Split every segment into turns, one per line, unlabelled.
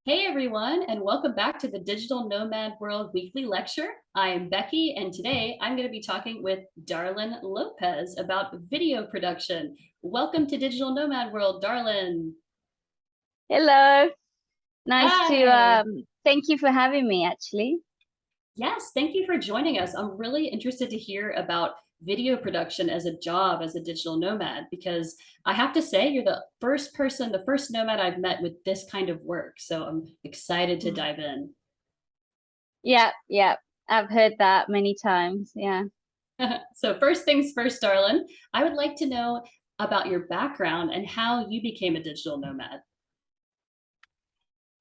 Hey everyone, and welcome back to the Digital Nomad World Weekly Lecture. I am Becky, and today I'm going to be talking with Darlin Lopez about video production. Welcome to Digital Nomad World, Darlin.
Hello. Nice to
Hi.
thank you for having me actually.
Yes, thank you for joining us. I'm really interested to hear about video production as a job as a digital nomad because I have to say you're the first person, the first nomad I've met with this kind of work. So I'm excited to dive in.
Yeah, yeah. I've heard that many times. Yeah.
So first things first, Darlin, I would like to know about your background and how you became a digital nomad.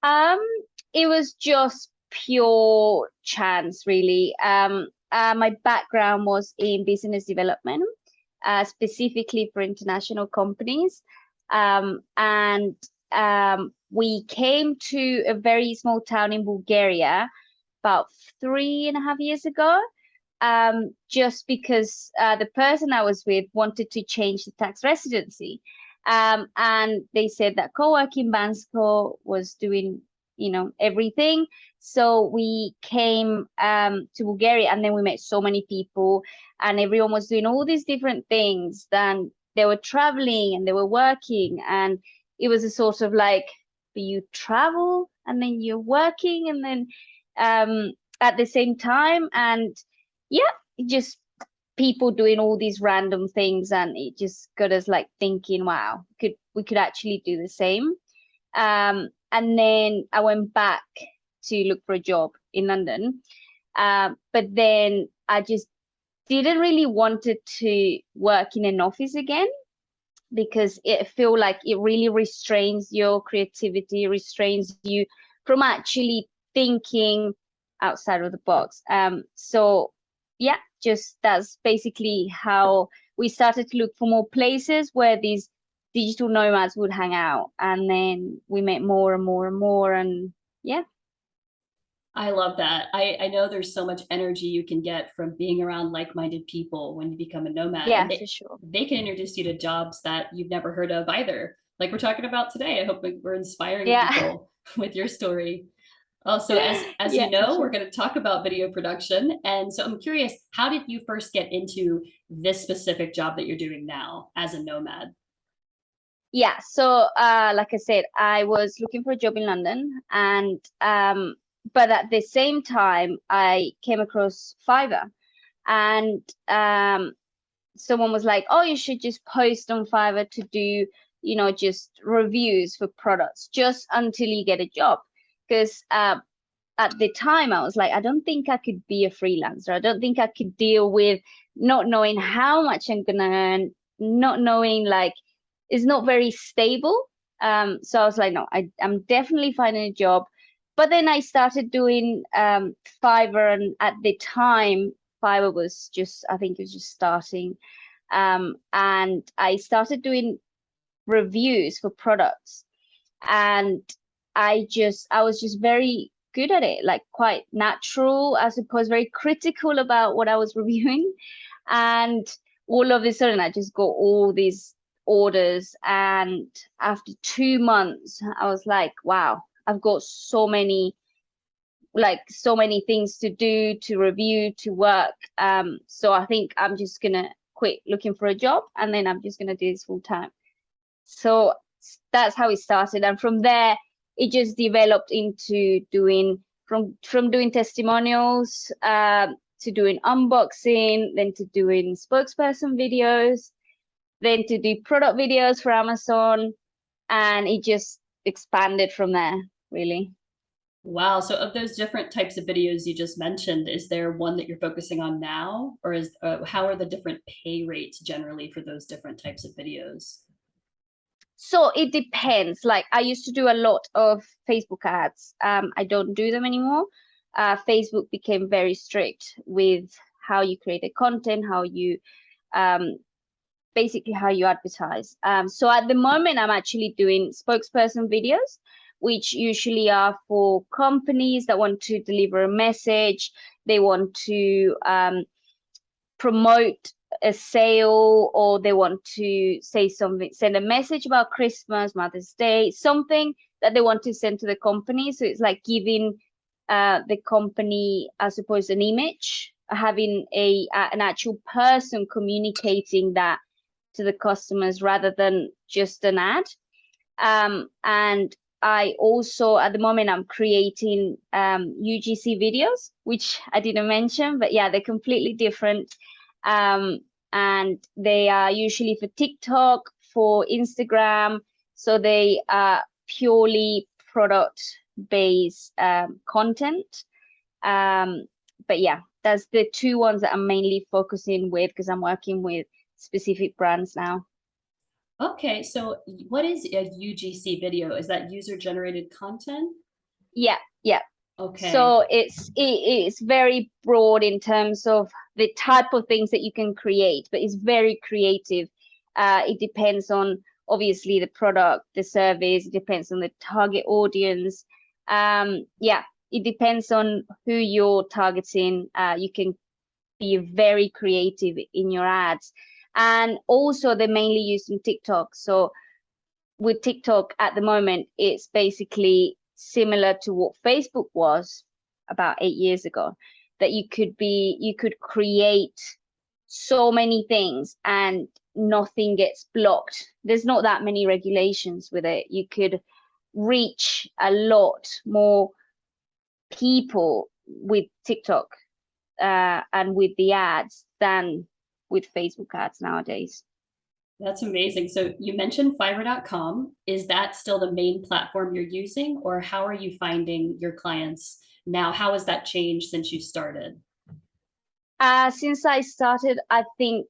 Um, it was just pure chance really. My background was in business development, specifically for international companies. And we came to a very small town in Bulgaria about 3.5 years ago. Just because the person I was with wanted to change the tax residency. And they said that co-working Bansko was doing, everything. So we came to Bulgaria, and then we met so many people, and everyone was doing all these different things. Then they were traveling and they were working, and it was a sort of like, you travel and then you're working, and then at the same time. And yeah, just people doing all these random things, and it just got us like thinking, wow, we could actually do the same. And then I went back to look for a job in London. But then I just didn't really wanted to work in an office again, because it feel like it really restrains your creativity, restrains you from actually thinking outside of the box. So yeah, just that's basically how we started to look for more places where these digital nomads would hang out, and then we met more and more and more, and yeah.
I love that. I know there's so much energy you can get from being around like-minded people when you become a nomad, and
Yeah,
they,
for sure.
they can introduce you to jobs that you've never heard of either. Like we're talking about today. I hope we're inspiring
Yeah.
people with your story. Also, as
Yeah,
you
for
know, we're
sure.
going to talk about video production. And so I'm curious, how did you first get into this specific job that you're doing now as a nomad?
Yeah, so like I said, I was looking for a job in London, and but at the same time I came across Fiverr. And someone was like, oh, you should just post on Fiverr to do, just reviews for products just until you get a job. Because at the time I was like, I don't think I could be a freelancer. I don't think I could deal with not knowing how much I'm gonna earn, not knowing, like, it's not very stable. So I was like, no, I'm definitely finding a job. But then I started doing Fiverr, and at the time Fiverr was just, I think it was just starting. And I started doing reviews for products, and I was just very good at it, like quite natural, I suppose, very critical about what I was reviewing. And all of a sudden I just got all these orders, and after 2 months I was like, wow, I've got so many things to do, to review, to work. So I think I'm just gonna quit looking for a job, and then I'm just gonna do this full time. So that's how it started, and from there it just developed into doing, from doing testimonials, to doing unboxing, then to doing spokesperson videos, then to do product videos for Amazon, and it just expanded from there, really.
Wow. So of those different types of videos you just mentioned, is there one that you're focusing on now, or is how are the different pay rates generally for those different types of videos?
So it depends. Like, I used to do a lot of Facebook ads. I don't do them anymore. Facebook became very strict with how you create a content, how you um, basically how you advertise. So at the moment, I'm actually doing spokesperson videos, which usually are for companies that want to deliver a message. They want to promote a sale, or they want to say something, send a message about Christmas, Mother's Day, something that they want to send to the company. So it's like giving the company, I suppose, an image, having an actual person communicating that to the customers rather than just an ad. And I also, at the moment, I'm creating UGC videos, which I didn't mention, but yeah, they're completely different. And they are usually for TikTok, for Instagram. So they are purely product-based content. But yeah, that's the two ones that I'm mainly focusing with, because I'm working with specific brands now.
Okay, so what is a UGC video? Is that user generated content?
Yeah, yeah.
Okay.
So it's very broad in terms of the type of things that you can create, but it's very creative. It depends on obviously the product, the service, it depends on the target audience. Yeah, it depends on who you're targeting. You can be very creative in your ads. And also they're mainly used in TikTok. So with TikTok at the moment, it's basically similar to what Facebook was about 8 years ago, that you could create so many things and nothing gets blocked. There's not that many regulations with it. You could reach a lot more people with TikTok and with the ads than with Facebook ads nowadays.
That's amazing. So you mentioned Fiverr.com. Is that still the main platform you're using, or how are you finding your clients now? How has that changed since you started?
Since I started, I think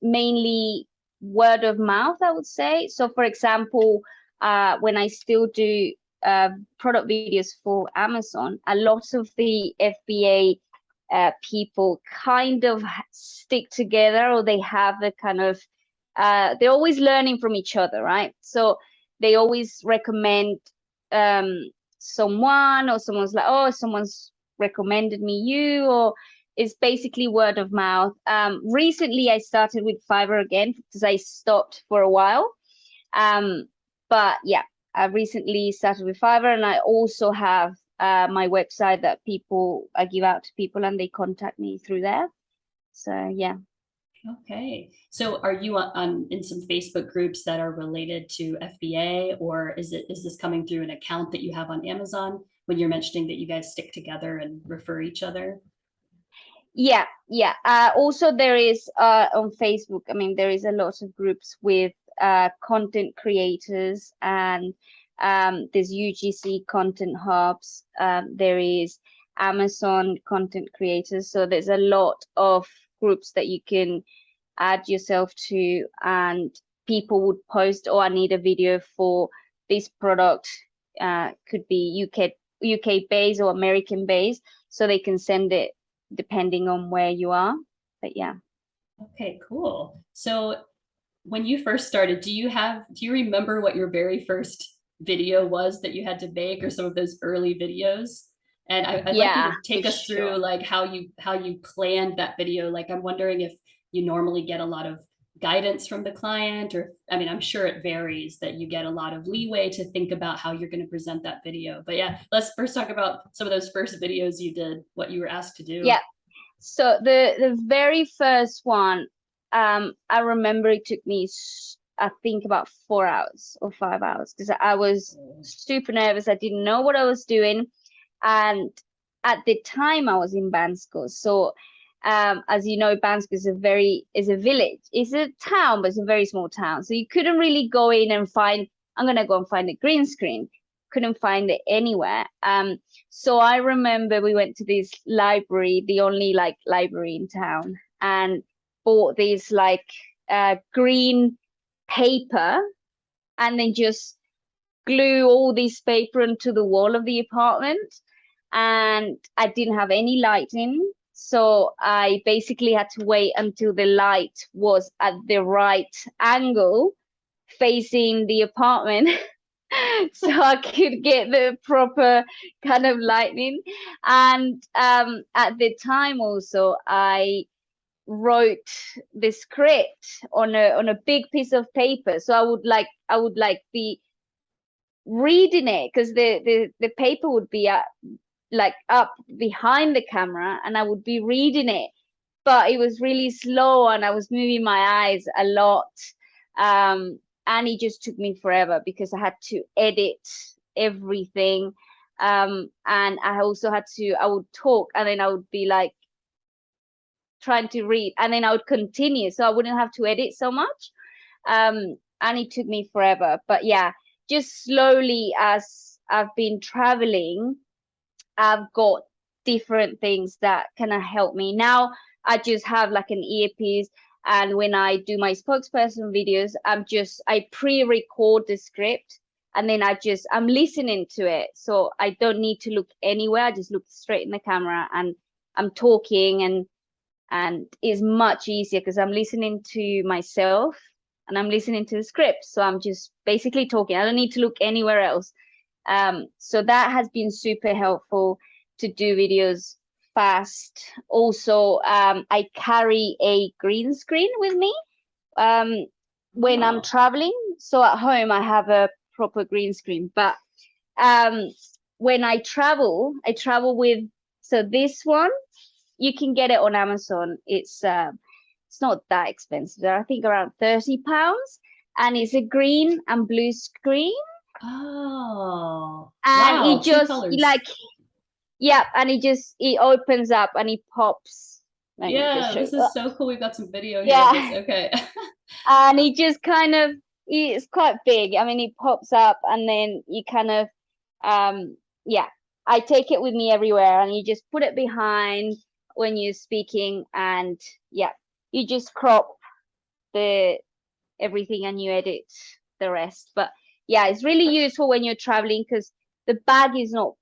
mainly word of mouth, I would say. So, for example, when I still do product videos for Amazon, a lot of the FBA people kind of stick together, or they have the kind of they're always learning from each other, right? So they always recommend someone, or someone's like, oh, someone's recommended me you, or it's basically word of mouth. Recently I started with Fiverr again because I stopped for a while. But yeah, I recently started with Fiverr, and I also have my website that I give out to people and they contact me through there. So yeah.
Okay. So are you on in some Facebook groups that are related to FBA, or is this coming through an account that you have on Amazon when you're mentioning that you guys stick together and refer each other?
Yeah, yeah. Also, there is on Facebook, I mean, there is a lot of groups with content creators, and there's UGC content hubs. There is Amazon content creators. So there's a lot of groups that you can add yourself to, and people would post, oh, I need a video for this product. Could be UK based or American based, so they can send it depending on where you are. But yeah.
Okay, cool. So when you first started, do you remember what your very first video was that you had to make, or some of those early videos? And I'd like you
Yeah,
to
for
take us through
sure.
like how you planned that video. Like I'm wondering if you normally get a lot of guidance from the client, or I mean, I'm sure it varies, that you get a lot of leeway to think about how you're going to present that video. But yeah, let's first talk about some of those first videos you did, what you were asked to do.
Yeah. So the very first one, I remember it took me, I think, about 4 hours or 5 hours, because I was super nervous. I didn't know what I was doing, and at the time I was in Bansko. So, as you know, Bansko is a village. It's a town, but it's a very small town. So you couldn't really go in and find. I'm gonna go and find a green screen. Couldn't find it anywhere. So I remember we went to this library, the only like library in town, and bought this like green paper, and then just glue all this paper onto the wall of the apartment. And I didn't have any lighting, so I basically had to wait until the light was at the right angle facing the apartment so I could get the proper kind of lighting. And at the time also, I wrote the script on a big piece of paper. So I would like be reading it, because the paper would be like up behind the camera, and I would be reading it, but it was really slow and I was moving my eyes a lot. And it just took me forever because I had to edit everything. And I also had to, I would talk and then I would be like trying to read and then I would continue so I wouldn't have to edit so much. And it took me forever. But yeah, just slowly as I've been traveling, I've got different things that kind of help me. Now I just have like an earpiece, and when I do my spokesperson videos, I pre-record the script and then I'm listening to it. So I don't need to look anywhere. I just look straight in the camera and I'm talking, and it's much easier because I'm listening to myself and I'm listening to the script. So I'm just basically talking. I don't need to look anywhere else. So that has been super helpful to do videos fast. Also, I carry a green screen with me when I'm traveling. So at home, I have a proper green screen. But when I travel with, so this one, you can get it on Amazon. It's not that expensive. I think around £30, and it's a green and blue screen.
Oh,
And
wow,
it
two
just
colors.
like, yeah, and it opens up and it pops. Let me just
Yeah,
show you.
this is so cool. We've got some video here of this.
Yeah.
Okay.
And it just kind of, it's quite big. I mean, it pops up and then you kind of, yeah, I take it with me everywhere, and you just put it behind when you're speaking, and yeah, you just crop the everything and you edit the rest. But yeah, it's really useful when you're traveling because the bag is not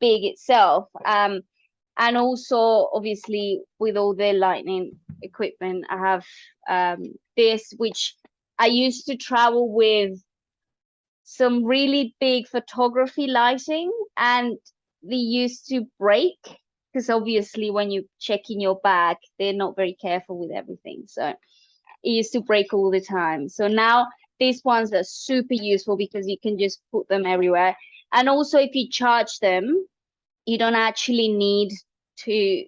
big itself. And also obviously with all the lighting equipment, I have this, which I used to travel with some really big photography lighting, and they used to break because obviously when you check in your bag, they're not very careful with everything. So it used to break all the time. So now these ones are super useful because you can just put them everywhere. And also if you charge them, you don't actually need to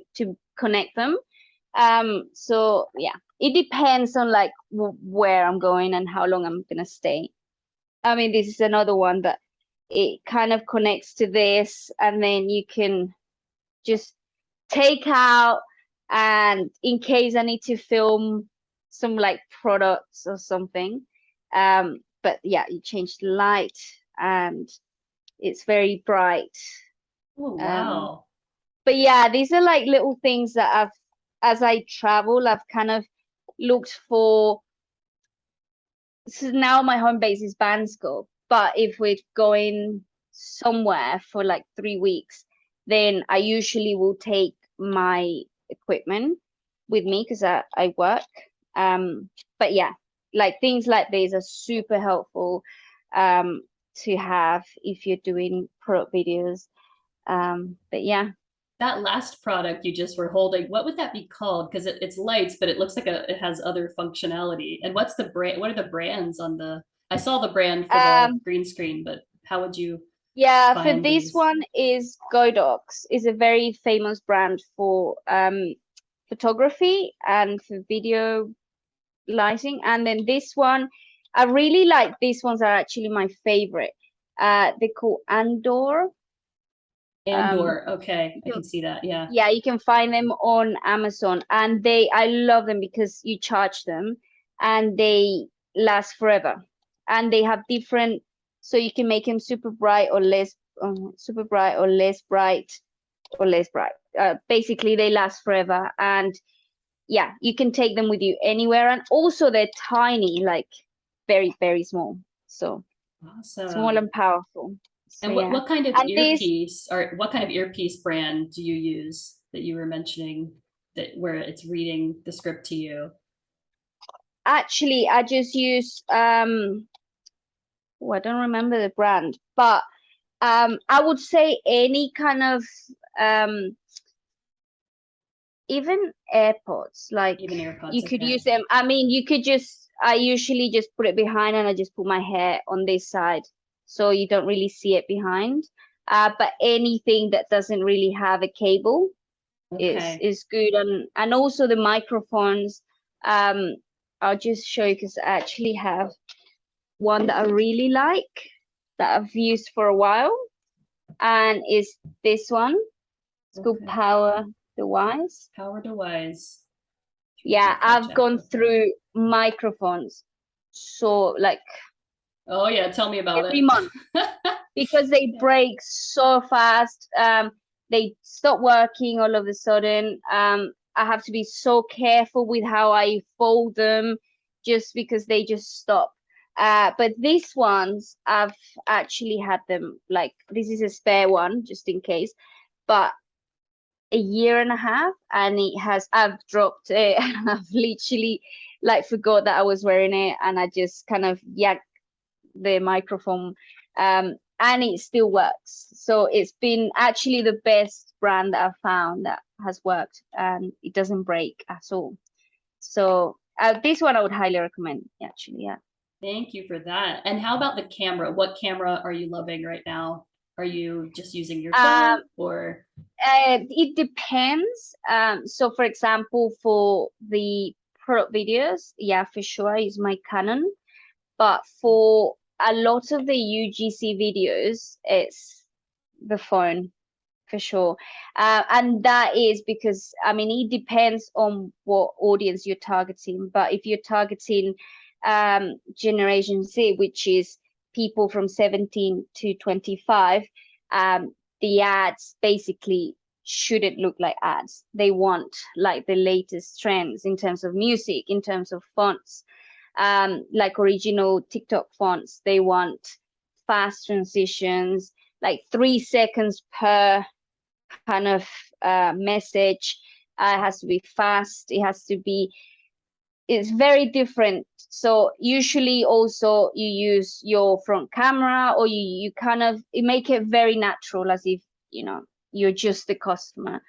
connect them. So yeah, it depends on like where I'm going and how long I'm gonna stay. I mean, this is another one that it kind of connects to this, and then you can just take out, and in case I need to film some like products or something. But yeah, you change the light and it's very bright.
Oh,
Um,
wow.
but yeah, these are like little things that as I travel, I've kind of looked for. So now my home base is Bansko, but if we're going somewhere for like 3 weeks, then I usually will take my equipment with me because I work. But yeah, like things like these are super helpful to have if you're doing product videos. But yeah.
That last product you just were holding, what would that be called? Because it's lights, but it looks like it has other functionality. And what's the brand? What are the brands on the? I saw the brand for the
Um,
green screen, but how would you
Yeah, for
find
this
these?
one is Godox, is a very famous brand for photography and for video lighting. And then this one, I really like these ones are actually my favorite. They call Andor.
Andor. Okay,
You
I
can,
can see that. Yeah.
yeah, you can find them on Amazon, and I love them because you charge them and they last forever. And they have different, so you can make them super bright or less, super bright or less bright or less bright. Basically, they last forever, and yeah, you can take them with you anywhere. And also, they're tiny, like very, very small. So small
Awesome.
and powerful. So
And
yeah,
what kind of
and this
earpiece or what kind of earpiece brand do you use that you were mentioning that where it's reading the script to you?
actually I just use oh, I don't remember the brand, but I would say any kind of um even AirPods, like
Even AirPods,
you could
okay.
use them. I mean, you could just, I usually just put it behind and I just put my hair on this side so you don't really see it behind. But anything that doesn't really have a cable
Okay.
is good. And also the microphones. Um, I'll just show you because I actually have one that I really like that I've used for a while, and is this one. It's called
Okay.
Power the Wise.
Power device.
Yeah,
3D
I've
project.
gone
Okay.
through microphones so like
Oh yeah, tell me about
every
it.
month because they
Yeah.
break so fast. They stop working all of a sudden. I have to be so careful with how I fold them just because they just stop. But these ones, I've actually had them like this is a spare one just in case, but a year and a half, and I've dropped it. I've literally like forgot that I was wearing it, and I just kind of yanked the microphone, and it still works. So it's been actually the best brand that I've found that has worked, and it doesn't break at all. So this one I would highly recommend, actually. Yeah.
Thank you for that. And how about the camera? What camera are you loving right now? Are you just using your phone
Um,
or
it depends. So for example, for the product videos, yeah, for sure, I use my Canon. But for a lot of the UGC videos, it's the phone for sure. And that is because, I mean, it depends on what audience you're targeting. But if you're targeting Generation Z, which is people from 17 to 25, the ads basically shouldn't look like ads. They want like the latest trends in terms of music, in terms of fonts, like original TikTok fonts. They want fast transitions, like 3 seconds per kind of message. It has to be fast. It has to be. It's very different. So usually also you use your front camera, or you kind of you make it very natural, as if you're just the customer.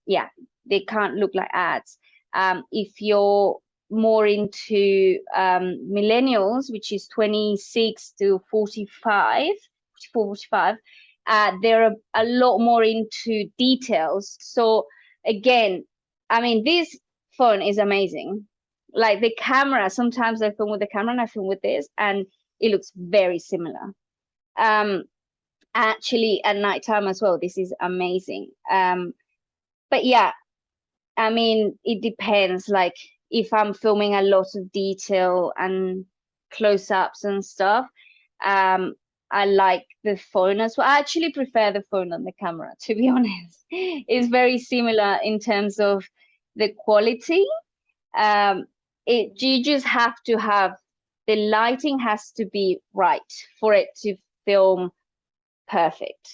Yeah, they can't look like ads. If you're more into millennials, which is 26 to 45, 45, they're a lot more into details. So again, I mean, this phone is amazing. Like the camera, sometimes I film with the camera and I film with this, and it looks very similar. Um, Actually, at nighttime as well, this is amazing. But yeah, I mean, it depends. Like if I'm filming a lot of detail and close-ups and stuff, um, I like the phone as well. I actually prefer the phone than the camera, to be honest. It's very similar in terms of the quality. Um, you just have to have the lighting has to be right for it to film perfect.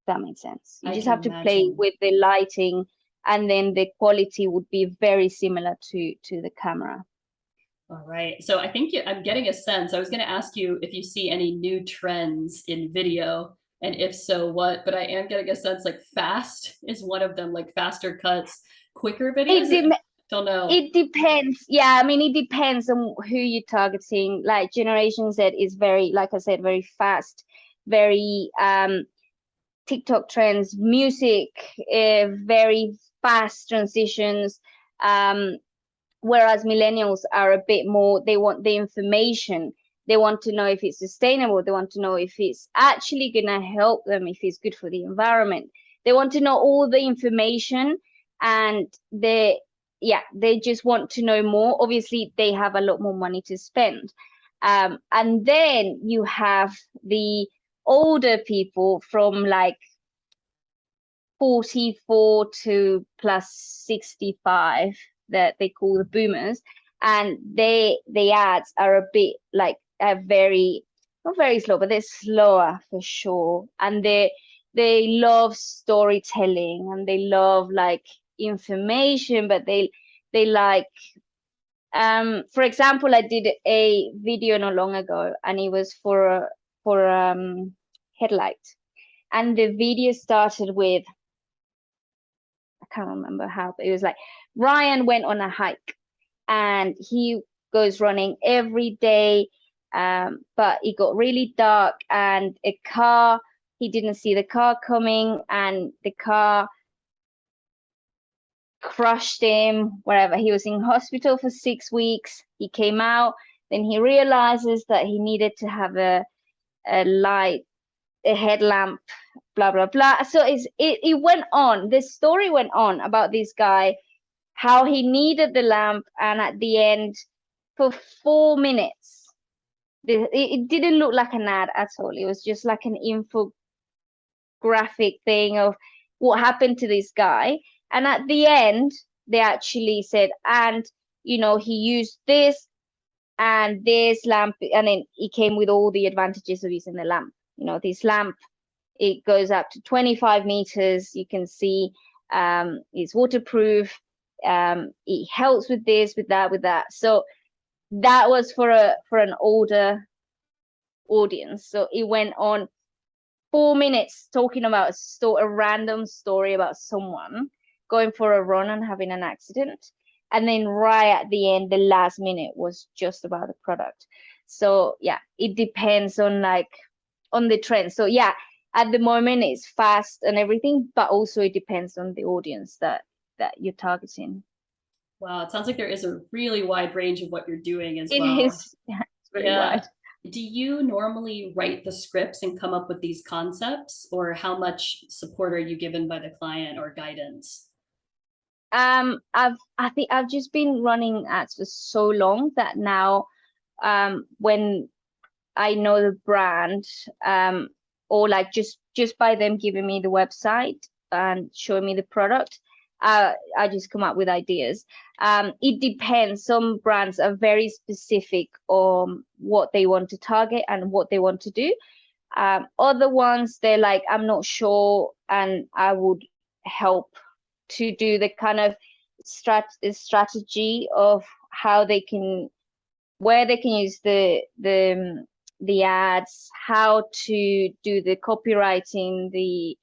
If that makes sense. You
I
just
can
have to play
imagine.
with the lighting, and then the quality would be very similar to the camera.
All right. So I think I'm getting a sense. I was going to ask you if you see any new trends in video, and if so, what? But I am getting a sense like fast is one of them, like faster cuts, quicker
It
videos.
de-
Don't know.
it depends. Yeah, I mean, it depends on who you're targeting. Like Generation Z is very, like I said, very fast, very TikTok trends, music, very fast transitions. Um, Whereas millennials are a bit more, they want the information. They want to know if it's sustainable. They want to know if it's actually going to help them, if it's good for the environment. They want to know all the information, and they just want to know more. Obviously, they have a lot more money to spend. And then you have the older people from like 44 to plus 65 that they call the boomers, and the ads are a bit like a very not very slow, but they're slower for sure, and they love storytelling, and they love like information, but they like for example, I did a video not long ago, and it was for headlight, and the video started with, I can't remember how, but it was like Ryan went on a hike and he goes running every day. But it got really dark and he didn't see the car coming, and the car crushed him wherever. He was in hospital for 6 weeks. He came out, then he realizes that he needed to have a light, a headlamp, blah blah blah. So it went on. The story went on about this guy, how he needed the lamp, and at the end, for 4 minutes, it didn't look like an ad at all. It was just like an infographic thing of what happened to this guy. And at the end, they actually said, and he used this and this lamp, and then it came with all the advantages of using the lamp. This lamp, it goes up to 25 meters. You can see it's waterproof. It helps with this, with that. So that was for an older audience. So it went on 4 minutes talking about a random story about someone going for a run and having an accident. And then right at the end, the last minute was just about the product. So yeah, it depends on the trend. So yeah, at the moment it's fast and everything, but also it depends on the audience that you're targeting.
Wow, it sounds like there is a really wide range of what you're doing as
It
well.
is, yeah, it's very
Yeah.
wide.
Do you normally write the scripts and come up with these concepts, or how much support are you given by the client or guidance?
I think I've just been running ads for so long that now, when I know the brand, or like just by them giving me the website and showing me the product, I just come up with ideas. It depends. Some brands are very specific on what they want to target and what they want to do. Other ones, they're like, I'm not sure, and I would help to do the kind of strategy of how they can, where they can use the ads, how to do the copywriting, the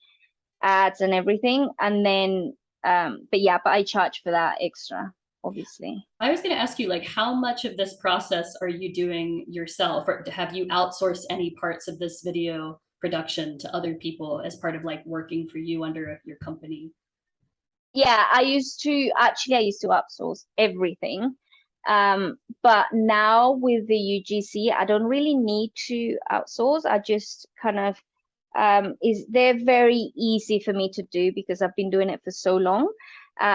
ads and everything. And then but I charge for that extra, obviously.
I was going to ask you, like, how much of this process are you doing yourself, or have you outsourced any parts of this video production to other people as part of like working for you under your company?
Yeah, I used to outsource everything. But now with the UGC, I don't really need to outsource. I just kind of they're very easy for me to do because I've been doing it for so long.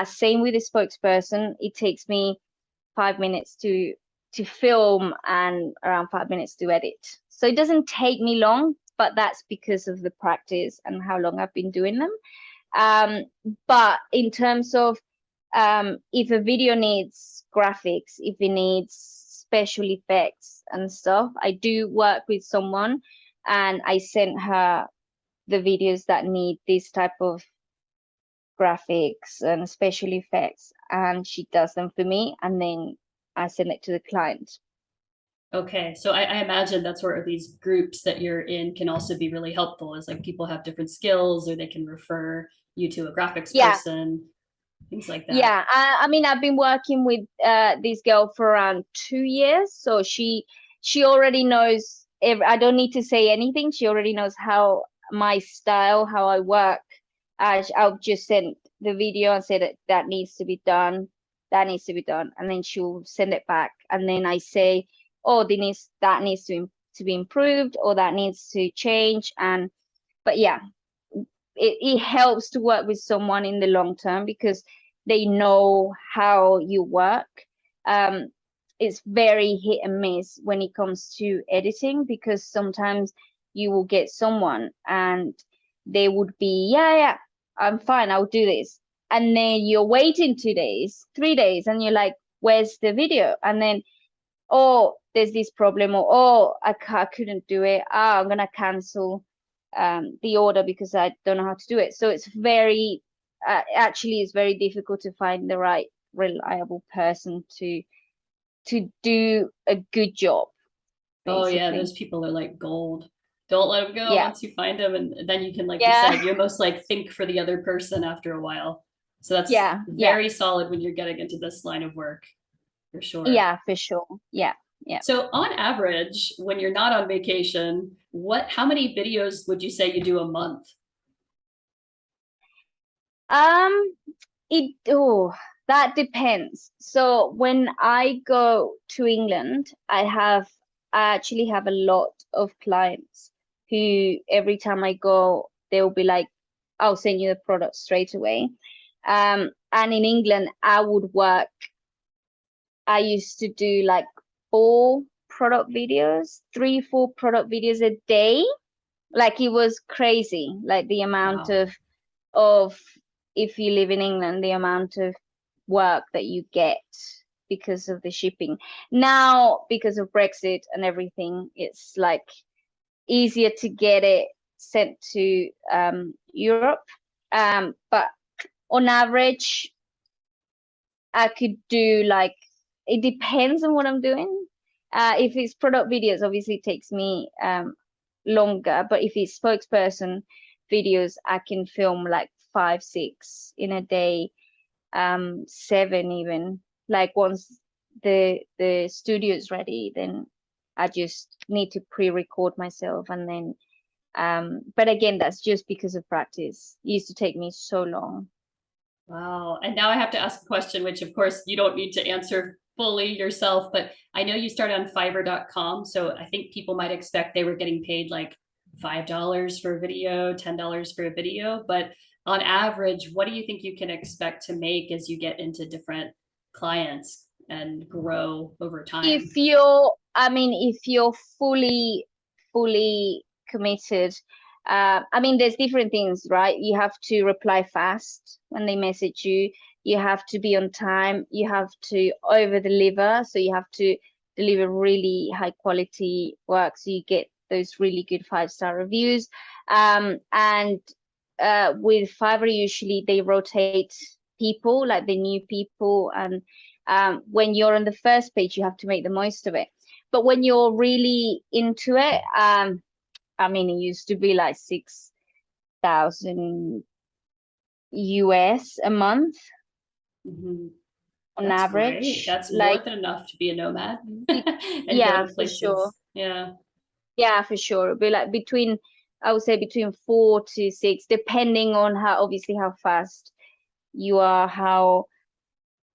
Same with the spokesperson. It takes me 5 minutes to film and around 5 minutes to edit. So it doesn't take me long, but that's because of the practice and how long I've been doing them. But in terms of if a video needs graphics, if it needs special effects and stuff, I do work with someone and I send her the videos that need this type of graphics and special effects, and she does them for me, and then I send it to the client.
Okay, so I imagine that's where these groups that you're in can also be really helpful, is like people have different skills or they can refer you to a graphics
Yeah,
person, things like that.
yeah. I mean, I've been working with this girl for around 2 years, so she already knows. I don't need to say anything. She already knows how my style, how I work. I'll just send the video and say that needs to be done, that needs to be done, and then she'll send it back, and then I say, oh, that needs to be improved, or that needs to change. But yeah, it helps to work with someone in the long term because they know how you work. It's very hit and miss when it comes to editing, because sometimes you will get someone and they would be, yeah, I'm fine, I'll do this. And then you're waiting 2 days, 3 days, and you're like, where's the video? And then, oh, there's this problem, or oh, I couldn't do it. I'm gonna cancel the order because I don't know how to do it. So it's very actually it's very difficult to find the right reliable person to do a good job,
Oh yeah,
basically.
those people are like gold. Don't let them go
Yeah,
once you find them, and then you can, like you
yeah.
said, you almost like think for the other person after a while. So that's
Yeah, yeah,
very solid when you're getting into this line of work, for sure.
yeah, for sure. Yeah, yeah.
So on average, when you're not on vacation, how many videos would you say you do a month?
Um, that depends. So when I go to England, I actually have a lot of clients who every time I go, they'll be like, I'll send you the product straight away. And in England, I used to do like 3, 4 product videos a day. Like it was crazy, like the amount
Wow.
of if you live in England, the amount of work that you get because of the shipping. Now, because of Brexit and everything, it's like easier to get it sent to Europe. But on average, I could do like, it depends on what I'm doing. If it's product videos, obviously it takes me longer, but if it's spokesperson videos, I can film like 5, 6 in a day, 7 even. Like once the studio is ready, then I just need to pre-record myself and then but again, that's just because of practice. It used to take me so long.
Wow. And now I have to ask a question, which of course you don't need to answer fully yourself, but I know you started on Fiverr.com. So I think people might expect they were getting paid like $5 for a video, $10 for a video. But on average, what do you think you can expect to make as you get into different clients and grow over time?
If you're fully committed, I mean, there's different things, right? You have to reply fast when they message you. You have to be on time. You have to over deliver. So you have to deliver really high quality work. So you get those really good 5-star reviews. And with Fiverr, usually they rotate people, like the new people. And when you're on the first page, you have to make the most of it. But when you're really into it, I mean, it used to be like 6,000 US a month
Mhm.
on
That's great.
average.
That's more
Like,
than enough to be a nomad
it,
and go
yeah,
to
for sure.
places. Yeah.
Yeah, for sure. It'd be like I would say between 4 to 6, depending on obviously how fast you are, how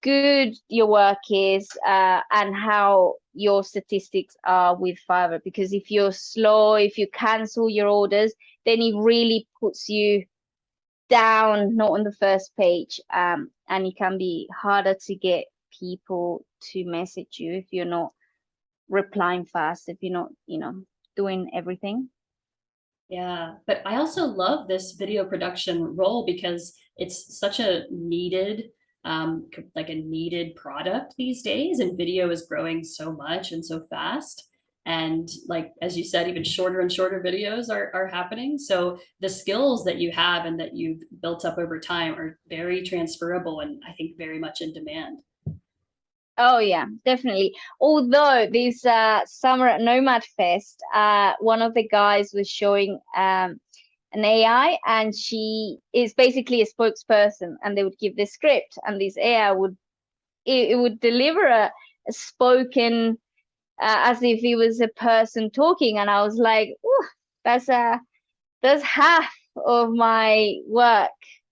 good your work is, and how your statistics are with Fiverr. Because if you're slow, if you cancel your orders, then it really puts you down, not on the first page. And it can be harder to get people to message you if you're not replying fast, if you're not, doing everything.
Yeah, but I also love this video production role because it's such a needed, like a needed product these days, and video is growing so much and so fast. And like as you said, even shorter and shorter videos are happening. So the skills that you have and that you've built up over time are very transferable and I think very much in demand.
Oh yeah, definitely. Although this summer at Nomad Fest, one of the guys was showing an AI, and she is basically a spokesperson, and they would give the script, and this AI it would deliver a spoken, as if he was a person talking, and I was like, "Ooh, that's half of my work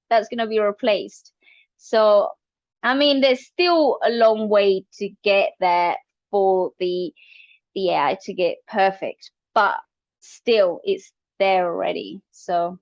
that's gonna be replaced." So, I mean, there's still a long way to get there for the AI to get perfect, but still, it's there already. So,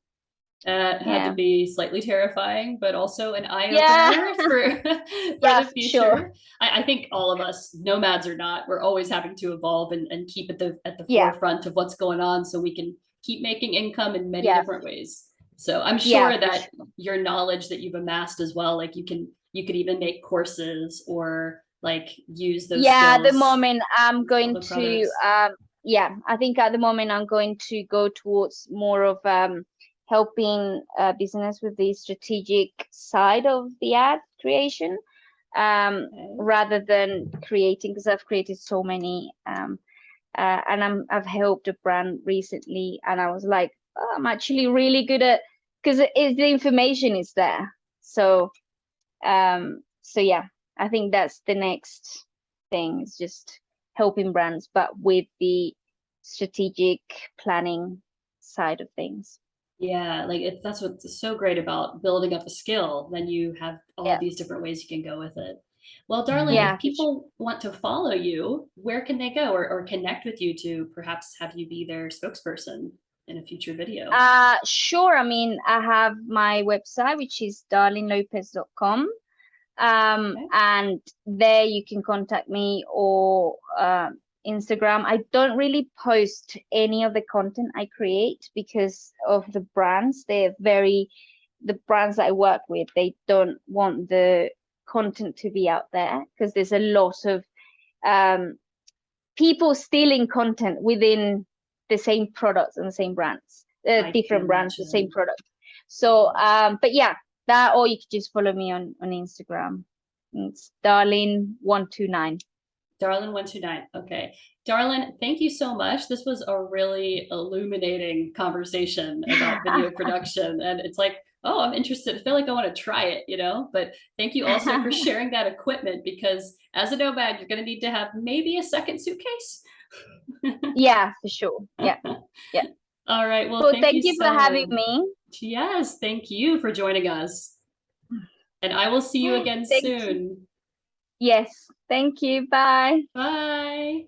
That had to
yeah,
be slightly terrifying, but also an eye
yeah,
opener for for
yeah,
the
for sure.
future. I think all of us, nomads or not, we're always having to evolve and keep at the
Yeah,
forefront of what's going on, so we can keep making income in many
yeah,
different ways. So I'm
yeah,
sure
for
that
sure.
your knowledge that you've amassed as well, like you could even make courses or like use those
Yeah, at the
skills
moment, I'm
for
going
the
to,
products.
yeah, I think at the moment I'm going to go towards more of helping business with the strategic side of the ad creation,
Okay.
rather than creating, because I've created so many, and I've helped a brand recently, and I was like, oh, I'm actually really good at, because the information is there. So So yeah, I think that's the next thing, is just helping brands, but with the strategic planning side of things.
Yeah, like that's what's so great about building up a skill. Then you have all
Yeah.
these different ways you can go with it. Well, Darlin, if
Yeah, for sure.
people want to follow you, where can they go or connect with you to perhaps have you be their spokesperson in a future video?
Sure. I mean, I have my website, which is darlinlopez.com.
Okay.
And there you can contact me, or Instagram. I don't really post any of the content I create because of the brands. The brands that I work with, they don't want the content to be out there because there's a lot of um, people stealing content within the same products and the same brands,
I can
different brands, the same
imagine.
product. So, but yeah, that, or you could just follow me on Instagram. It's Darlin129.
Darlin129. Okay. Darlin, thank you so much. This was a really illuminating conversation about video production. And it's like, oh, I'm interested. I feel like I want to try it, But thank you also for sharing that equipment because as a nomad, you're going to need to have maybe a second suitcase.
Yeah, for sure. Yeah, yeah.
All right. Well,
Well,
thank you
thank you for having
so
me.
much. Yes. Thank you for joining us. And I will see you again
Thank you.
soon.
Yes, thank you. Bye.
Bye.